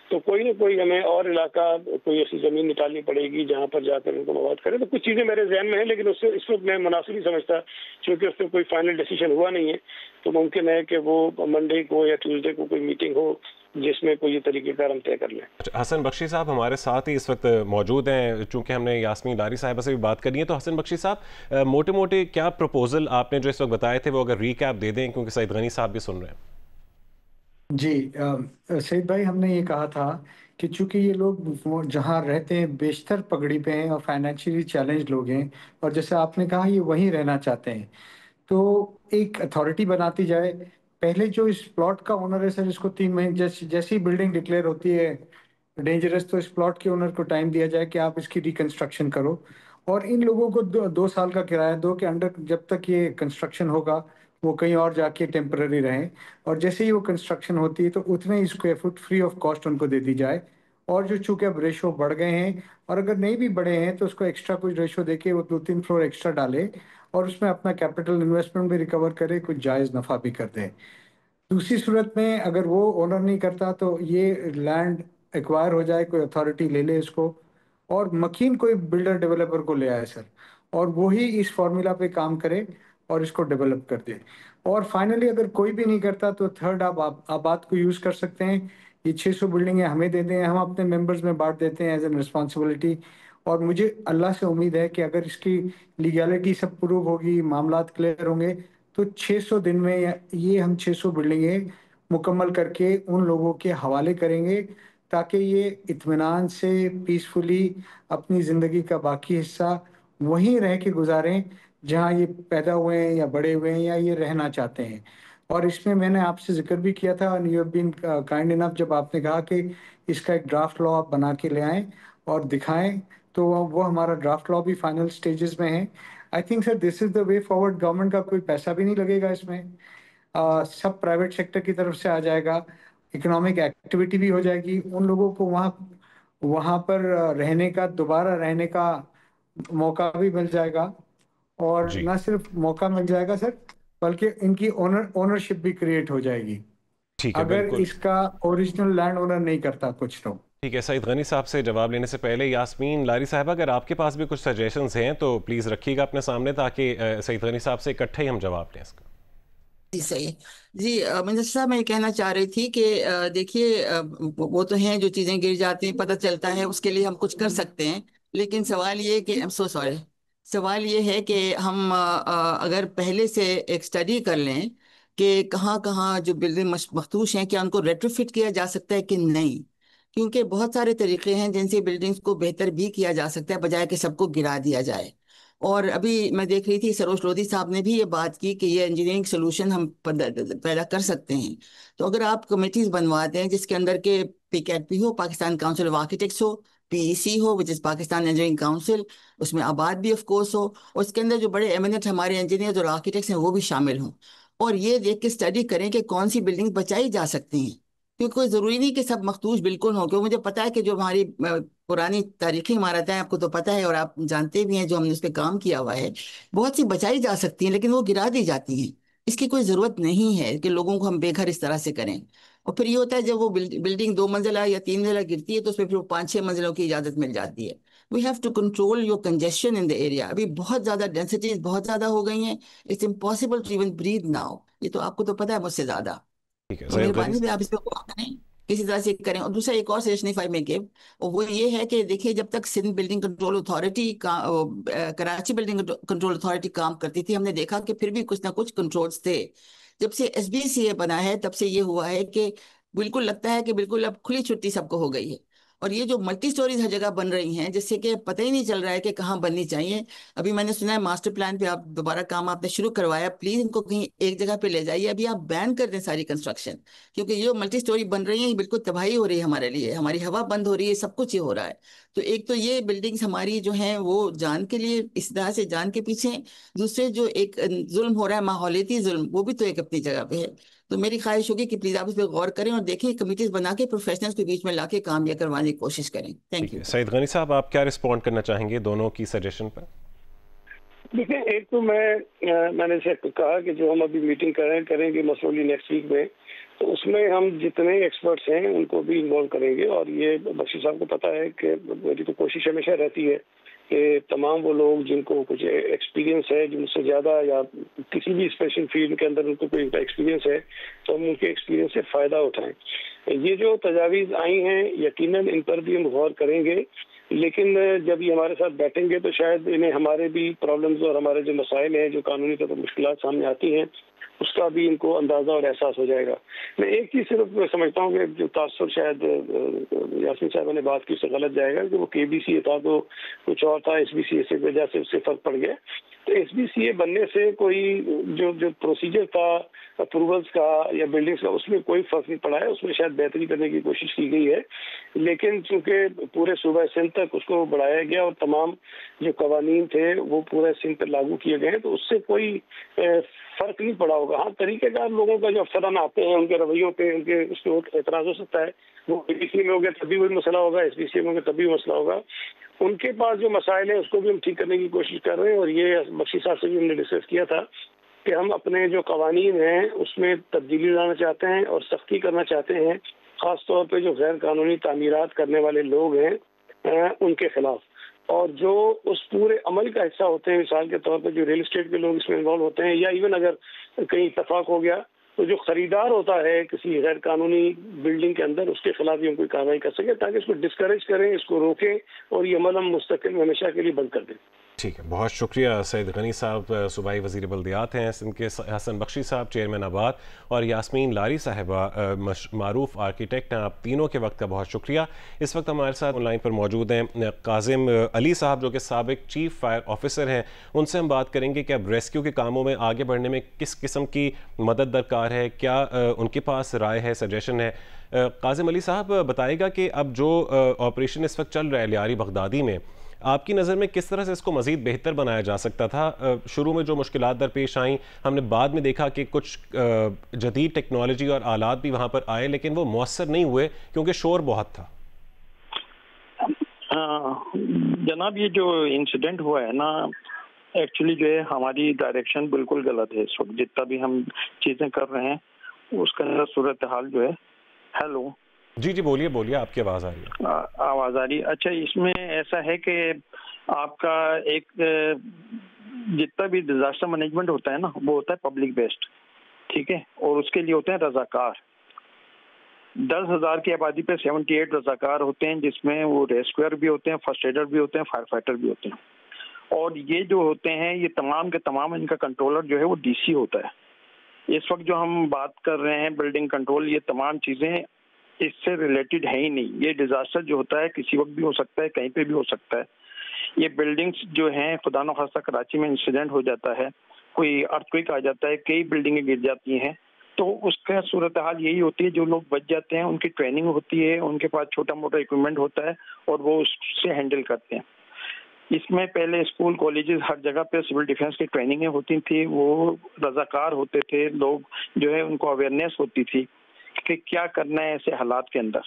تو کوئی نہ کوئی ہمیں اور علاقہ، کوئی ایسی زمین نکالنی پڑے گی جہاں پر جا کر ان کو مواد کریں. تو کچھ چیزیں میرے ذہن میں ہیں، لیکن اس سے اس وقت میں مناسب نہیں سمجھتا چونکہ اس میں کوئی فائنل ڈیسیژن ہوا نہیں ہے. تو ممکن ہے کہ وہ منڈے کو یا ٹیوزڈے کو کوئی میٹنگ ہو جس میں کوئی طریقہ کار ہم طے کر لیں. حسن بخشی صاحب ہمارے ساتھ ہی اس وقت موجود ہیں، چونکہ ہم نے یاسمین لاری صاحبہ سے بھی بات کرنی ہے. تو حسن بخشی صاحب، موٹے موٹے کیا پروپوزل آپ نے جو اس وقت بتائے تھے وہ اگر ریکیپ دے دیں، کیونکہ سعید غنی صاحب بھی سن رہے ہیں. جی سعید بھائی، ہم نے یہ کہا تھا کہ چونکہ یہ لوگ جہاں رہتے ہیں بیشتر پگڑی پہ ہیں اور فائنینشلی چیلنج لوگ ہیں، اور جیسے آپ نے کہا یہ وہیں رہنا چاہتے ہیں، تو ایک اتھارٹی بناتی جائے. پہلے جو اس پلاٹ کا اونر ہے سر، اس کو 3 مہینے جیسی بلڈنگ ڈکلیئر ہوتی ہے ڈینجرس، تو اس پلاٹ کے اونر کو ٹائم دیا جائے کہ آپ اس کی ریکنسٹرکشن کرو، اور ان لوگوں کو 2 سال کا کرایہ دو کہ انڈر جب تک یہ کنسٹرکشن ہوگا وہ کہیں اور جا کے ٹیمپرری رہیں، اور جیسے ہی وہ کنسٹرکشن ہوتی ہے تو اتنے ہی square feet free of cost ان کو دے دی جائے. اور جو چونکہ اب ریشو بڑھ گئے ہیں، اور اگر نہیں بھی بڑھے ہیں تو اس کو ایکسٹرا کچھ ریشو دے کے وہ 2-3 فلور ایکسٹرا ڈالے اور اس میں اپنا کیپٹل انویسٹمنٹ بھی ریکور کرے، کچھ جائز نفع بھی کر دے. دوسری صورت میں اگر وہ اونر نہیں کرتا تو یہ لینڈ ایکوائر ہو جائے، کوئی اتھارٹی لے لے اس کو، اور مکین کوئی بلڈر ڈیولپر کو لے آئے سر، اور وہی اس فارمولا پہ کام کرے اور اس کو ڈیولپ کر دے. اور فائنلی اگر کوئی بھی نہیں کرتا تو تھرڈ آپ آباد کو یوز کر سکتے ہیں. یہ 600 بلڈنگیں ہمیں دے دیں، ہم اپنے ممبرز میں بانٹ دیتے ہیں ایز این رسپانسبلٹی. اور مجھے اللہ سے امید ہے کہ اگر اس کی لیگیلٹی سب پروو ہوگی، معاملات کلیئر ہوں گے، تو 600 دن میں یہ ہم 600 بلڈنگیں مکمل کر کے ان لوگوں کے حوالے کریں گے تاکہ یہ اطمینان سے پیسفلی اپنی زندگی کا باقی حصہ وہیں رہ کے گزاریں جہاں یہ پیدا ہوئے ہیں یا بڑے ہوئے ہیں یا یہ رہنا چاہتے ہیں. اور اس میں نے آپ سے ذکر بھی کیا تھا، اور یو ہیو بین کائنڈ انف، جب آپ نے کہا کہ اس کا ایک ڈرافٹ لا آپ بنا کے لے آئیں اور دکھائیں، تو وہ ہمارا ڈرافٹ لا بھی فائنل سٹیجز میں ہے. I think sir this is the way forward. Government کا کوئی پیسہ بھی نہیں لگے گا اس میں، سب پرائیویٹ سیکٹر کی طرف سے آ جائے گا، اکنامک ایکٹیویٹی بھی ہو جائے گی، ان لوگوں کو وہاں پر رہنے کا، دوبارہ رہنے کا موقع بھی مل جائے گا. اور جی نہ صرف موقع مل جائے گا سر، بلکہ ان کی اونرشپ بھی کریٹ ہو جائے گی ٹھیک ہے، اگر بالکل اس کا اوریجنل لینڈ اونر نہیں کرتا کچھ تو. ٹھیک ہے. سعید غنی صاحب سے جواب لینے سے پہلے یاسمین لاری صاحبہ، اگر آپ کے پاس بھی کچھ سجیشنز ہیں تو پلیز رکھیے گا اپنے سامنے تاکہ سعید غنی صاحب سے اکٹھے ہی ہم جواب دیں اس کا. جی صحیح. جی منظر صاحب، میں یہ کہنا چاہ رہی تھی کہ دیکھیے وہ تو ہیں جو چیزیں گر جاتی ہیں پتہ چلتا ہے، اس کے لیے ہم کچھ کر سکتے ہیں، لیکن سوال یہ کہ سوال یہ ہے کہ ہم اگر پہلے سے ایک اسٹڈی کر لیں کہ کہاں کہاں جو بلڈنگ مخدوش ہیں کیا ان کو ریٹروفٹ کیا جا سکتا ہے کہ نہیں، کیونکہ بہت سارے طریقے ہیں جن سے بلڈنگز کو بہتر بھی کیا جا سکتا ہے بجائے کہ سب کو گرا دیا جائے. اور ابھی میں دیکھ رہی تھی سروش لودھی صاحب نے بھی یہ بات کی کہ یہ انجینئرنگ سولوشن ہم پیدا کر سکتے ہیں. تو اگر آپ کمیٹیز بنواتے ہیں جس کے اندر کے PCATP ہو، پاکستان کاؤنسل آف آرکیٹیکٹس ہو، PEC ہو which is Pakistan engineering council, اس میں آباد بھی آف کورس ہو، اور اس کے اندر جو بڑے ایمنٹ ہمارے انجینئرز اور آرکیٹیکٹس ہیں وہ بھی شامل ہوں، اور یہ دیکھ کے اسٹڈی کریں کہ کون سی بلڈنگ بچائی جا سکتی ہیں. کیونکہ کوئی ضروری نہیں کہ سب مخدوش بالکل ہوں، کیونکہ مجھے پتا ہے کہ جو ہماری پرانی تاریخی عمارتیں ہیں، آپ کو تو پتہ ہے اور آپ جانتے بھی ہیں جو ہم نے اس پہ کام کیا ہوا ہے، بہت سی بچائی جا سکتی ہیں لیکن وہ گرا دی جاتی ہیں. اس کی کوئی ضرورت نہیں ہے کہ لوگوں کو ہم بے گھر اس طرح سے کریں. اور پھر یہ ہوتا ہے جب وہ بلڈنگ 2 منزلہ یا 3 منزلہ گرتی ہے تو اس پہ پھر 5-6 منزلوں کی اجازت مل جاتی ہے. We have to control your congestion in the area. ابھی بہت زیادہ ڈینسٹیز بہت زیادہ ہو گئی ہیں. It's impossible to even breathe now. یہ تو آپ کو تو پتہ ہے مجھ سے زیادہ. ٹھیک ہے تو سعید غنی مہربانی بھی آپ اس پہ غور کریں، کسی طرح سے کریں. اور دوسرا ایک اور suggestion if I may give, وہ یہ ہے کہ دیکھیے جب تک Sindh building control authority Karachi building control authority کام کرتی تھی، ہم نے دیکھا کہ پھر بھی کچھ نہ کچھ کنٹرولز تھے. جب سے SBCA بنا ہے تب سے یہ ہوا ہے کہ بالکل لگتا ہے کہ بالکل اب کھلی چھٹی سب کو ہو گئی ہے. اور یہ جو ملٹی سٹوریز ہر جگہ بن رہی ہیں جس سے کہ پتہ ہی نہیں چل رہا ہے کہ کہاں بننی چاہیے. ابھی میں نے سنا ہے ماسٹر پلان پہ آپ دوبارہ کام آپ نے شروع کروایا، پلیز ان کو کہیں ایک جگہ پہ لے جائیے. ابھی آپ بین کر دیں ساری کنسٹرکشن، کیونکہ یہ ملٹی سٹوری بن رہی ہیں یہ بالکل تباہی ہو رہی ہے ہمارے لیے، ہماری ہوا بند ہو رہی ہے، سب کچھ یہ ہو رہا ہے. تو ایک تو یہ بلڈنگز ہماری جو ہیں وہ جان کے لیے اس طرح سے جان کے پیچھے، دوسرے جو ایک ظلم ہو رہا ہے ماحولیاتی ظلم، وہ بھی تو ایک اپنی جگہ پہ ہے. تو میری خواہش ہوگی کہ پلیز آپ اس پہ غور کریں اور دیکھیں، کمیٹیز بنا کے پروفیشنلز کے بیچ میں لا کے کام یہ کروانے کی کوشش کریں. تھینک ٹھیک یو. ہے. سعید غنی صاحب آپ کیا رسپونڈ کرنا چاہیں گے دونوں کی سجیشن پر؟ دیکھیں، ایک تو میں نے جیسے کہا کہ جو ہم ابھی میٹنگ کریں گے مسئولی نیکسٹ ویک میں، تو اس میں ہم جتنے ایکسپرٹس ہیں ان کو بھی انوالو کریں گے. اور یہ بخشی صاحب کو پتہ ہے کہ میری تو کوشش ہمیشہ رہتی ہے کہ تمام وہ لوگ جن کو کچھ ایکسپیرینس ہے، جن سے زیادہ یا کسی بھی اسپیشل فیلڈ کے اندر ان کو کوئی ایکسپیرینس ہے، تو ہم ان کے ایکسپیرینس سے فائدہ اٹھائیں. یہ جو تجاویز آئی ہیں یقیناً ان پر بھی ہم غور کریں گے، لیکن جب یہ ہمارے ساتھ بیٹھیں گے تو شاید انہیں ہمارے بھی پرابلمز اور ہمارے جو مسائل ہیں، جو قانونی طور پر مشکلات سامنے آتی ہیں، اس کا بھی ان کو اندازہ اور احساس ہو جائے گا. میں ایک چیز صرف سمجھتا ہوں کہ جو تاثر شاید یاسمین صاحبہ نے بات کی اس سے غلط جائے گا کہ وہ کے بی سی اے تھا تو کچھ اور تھا، ایس بی سی اے سے وجہ سے اس سے فرق پڑ گیا. تو ایس بی سی اے بننے سے کوئی جو پروسیجر تھا اپروولس کا یا بلڈنگس کا، اس میں کوئی فرق نہیں پڑا ہے. اس میں شاید بہتری کرنے کی کوشش کی گئی ہے، لیکن چونکہ پورے صوبہ سندھ تک اس کو بڑھایا گیا اور تمام جو قوانین تھے وہ پورے سندھ پر لاگو کیے گئے ہیں، تو اس سے کوئی فرق نہیں پڑا ہوگا. ہاں، طریقہ کار لوگوں کا جو افسران آتے ہیں ان کے رویوں پہ ان کے اس پہ اعتراض ہو سکتا ہے. وہ کے بی سی میں ہو گیا تب بھی وہی مسئلہ ہوگا، ایس بی سی میں ہو گیا تب بھی مسئلہ ہوگا. ان کے پاس جو مسائل ہیں اس کو بھی ہم ٹھیک کرنے کی کوشش کر رہے ہیں. اور یہ بخشی صاحب سے بھی ہم نے ڈسکس کیا تھا کہ ہم اپنے جو قوانین ہیں اس میں تبدیلی لانا چاہتے ہیں اور سختی کرنا چاہتے ہیں، خاص طور پہ جو غیر قانونی تعمیرات کرنے والے لوگ ہیں ان کے خلاف. اور جو اس پورے عمل کا حصہ ہوتے ہیں، مثال کے طور پہ جو ریل اسٹیٹ کے لوگ اس میں انوالو ہوتے ہیں، یا ایون اگر کہیں اتفاق ہو گیا تو جو خریدار ہوتا ہے کسی غیر قانونی بلڈنگ کے اندر، اس کے خلاف بھی ہم کوئی کارروائی کر سکیں تاکہ اس کو ڈسکریج کریں، اس کو روکیں اور یہ عمل ہم مستقل ہمیشہ کے لیے بند کر دیں. ٹھیک ہے، بہت شکریہ. سید غنی صاحب صوبائی وزیر بلدیات ہیں سندھ کے، حسن بخشی صاحب چیئرمین آباد، اور یاسمین لاری صاحبہ معروف آرکیٹیکٹ ہیں. آپ تینوں کے وقت کا بہت شکریہ. اس وقت ہمارے ساتھ آن لائن پر موجود ہیں قاسم علی صاحب جو کہ سابق چیف فائر آفیسر ہیں. ان سے ہم بات کریں گے کہ اب ریسکیو کے کاموں میں آگے بڑھنے میں کس قسم کی مدد درکار ہے، کیا ان کے پاس رائے ہے، سجیشن ہے. قاسم علی صاحب بتائے گا کہ اب جو آپریشن اس وقت چل رہا ہے لیاری بغدادی میں، آپ کی نظر میں کس طرح سے اس کو مزید بہتر بنایا جا سکتا تھا؟ شروع میں جو مشکلات درپیش آئیں، ہم نے بعد میں دیکھا کہ کچھ جدید ٹیکنالوجی اور آلات بھی وہاں پر آئے، لیکن وہ مؤثر نہیں ہوئے کیونکہ شور بہت تھا. جناب، یہ جو انسیڈنٹ ہوا ہے نا، ایکچولی جو ہے ہماری ڈائریکشن بالکل غلط ہے. اس وقت جتنا بھی ہم چیزیں کر رہے ہیں اس کا صورتحال جو ہے. ہیلو، جی بولیے، آپ کی آواز آ رہی ہے. آواز آ رہی ہے. اچھا، اس میں ایسا ہے کہ آپ کا ایک جتنا بھی ڈیزاسٹر مینجمنٹ ہوتا ہے نا، وہ ہوتا ہے پبلک بیسڈ، ٹھیک ہے، اور اس کے لیے ہوتے ہیں رضاکار. 10,000 کی آبادی پہ 78 رضاکار ہوتے ہیں، جس میں وہ ریسکیور بھی ہوتے ہیں، فرسٹ ایڈر بھی ہوتے ہیں، فائر فائٹر بھی ہوتے ہیں. اور یہ جو ہوتے ہیں یہ تمام کے تمام ان کا کنٹرولر جو ہے وہ ڈی سی ہوتا ہے. اس وقت جو ہم بات کر رہے ہیں بلڈنگ کنٹرول، یہ تمام چیزیں اس سے ریلیٹڈ ہے ہی نہیں. یہ ڈیزاسٹر جو ہوتا ہے کسی وقت بھی ہو سکتا ہے، کہیں پہ بھی ہو سکتا ہے. یہ بلڈنگز جو ہیں، خدا نخواستہ کراچی میں انسیڈنٹ ہو جاتا ہے، کوئی ارتھکویک آ جاتا ہے، کئی بلڈنگیں گر جاتی ہیں، تو اس کا صورتحال یہی ہوتی ہے جو لوگ بچ جاتے ہیں ان کی ٹریننگ ہوتی ہے، ان کے پاس چھوٹا موٹا اکوپمنٹ ہوتا ہے اور وہ اس سے ہینڈل کرتے ہیں. اس میں پہلے اسکول کالجز ہر جگہ پہ سول ڈیفینس کی ٹریننگیں ہوتی تھی، وہ رضاکار ہوتے تھے، لوگ جو ہے ان کو اویئرنیس ہوتی تھی کہ کیا کرنا ہے ایسے حالات کے اندر.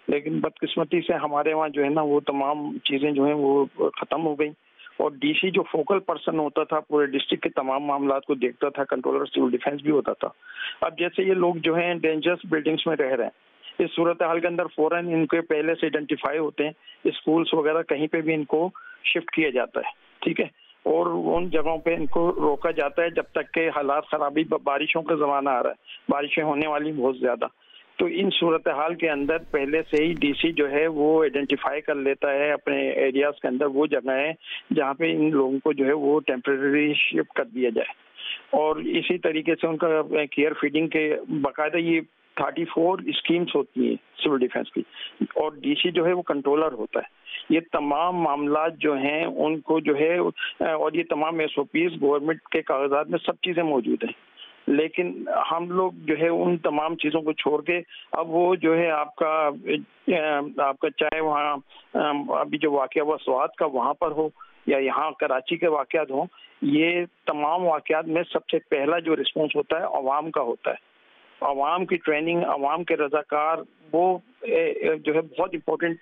لیکن بدقسمتی سے ہمارے وہاں جو ہے نا وہ تمام چیزیں جو ہیں وہ ختم ہو گئیں. اور ڈی سی جو فوکل پرسن ہوتا تھا، پورے ڈسٹرکٹ کے تمام معاملات کو دیکھتا تھا، کنٹرولر سول ڈیفینس بھی ہوتا تھا. اب جیسے یہ لوگ جو ہیں ڈینجرس بلڈنگس میں رہ رہے ہیں، اس صورتحال کے اندر فوراً ان کے پہلے سے آئیڈینٹیفائی ہوتے ہیں، اسکولس وغیرہ کہیں پہ بھی ان کو شفٹ کیا جاتا ہے، ٹھیک ہے، اور ان جگہوں پہ ان کو روکا جاتا ہے جب تک کہ حالات خرابی. بارشوں کا زمانہ آ رہا ہے، بارشیں ہونے والی بہت زیادہ، تو ان صورتحال کے اندر پہلے سے ہی ڈی سی جو ہے وہ آئیڈینٹیفائی کر لیتا ہے اپنے ایریاز کے اندر وہ جگہ ہے جہاں پہ ان لوگوں کو جو ہے وہ ٹیمپریری شفٹ کر دیا جائے. اور اسی طریقے سے ان کا کیئر فیڈنگ کے باقاعدہ یہ 34 اسکیمز ہوتی ہیں سول ڈیفینس کی، اور ڈی سی جو ہے وہ کنٹرولر ہوتا ہے. یہ تمام معاملات جو ہیں ان کو جو ہے، اور یہ تمام ایس او پیز گورنمنٹ کے کاغذات میں سب چیزیں موجود ہیں، لیکن ہم لوگ جو ہے ان تمام چیزوں کو چھوڑ کے اب وہ جو ہے آپ کا چاہے وہاں ابھی جو واقعہ ہوا سوات کا وہاں پر ہو یا یہاں کراچی کے واقعات ہوں، یہ تمام واقعات میں سب سے پہلا جو رسپانس ہوتا ہے عوام کا ہوتا ہے. عوام کی ٹریننگ، عوام کے رضاکار وہ جو ہے بہت امپورٹنٹ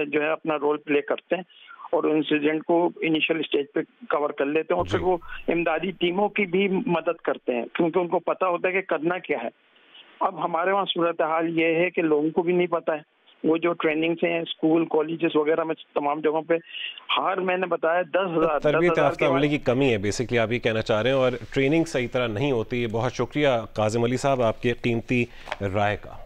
جو ہے اپنا رول پلے کرتے ہیں. اور انسیڈنٹ کو انیشیل اسٹیج پہ کور کر لیتے ہیں، اور پھر وہ امدادی ٹیموں کی بھی مدد کرتے ہیں کیونکہ ان کو پتا ہوتا ہے کہ کرنا کیا ہے۔ اب ہمارے وہاں صورتحال یہ ہے کہ لوگوں کو بھی نہیں پتا ہے، وہ جو ٹریننگز ہیں اسکول کالجز وغیرہ میں تمام جگہوں پہ میں نے بتایا 10,000 تربیت یافتہ عملے کی کمی ہے بیسکلی آپ یہ کہنا چاہ رہے ہیں، اور ٹریننگ صحیح طرح نہیں ہوتی۔ بہت شکریہ قاسم علی صاحب آپ کی قیمتی رائے کا۔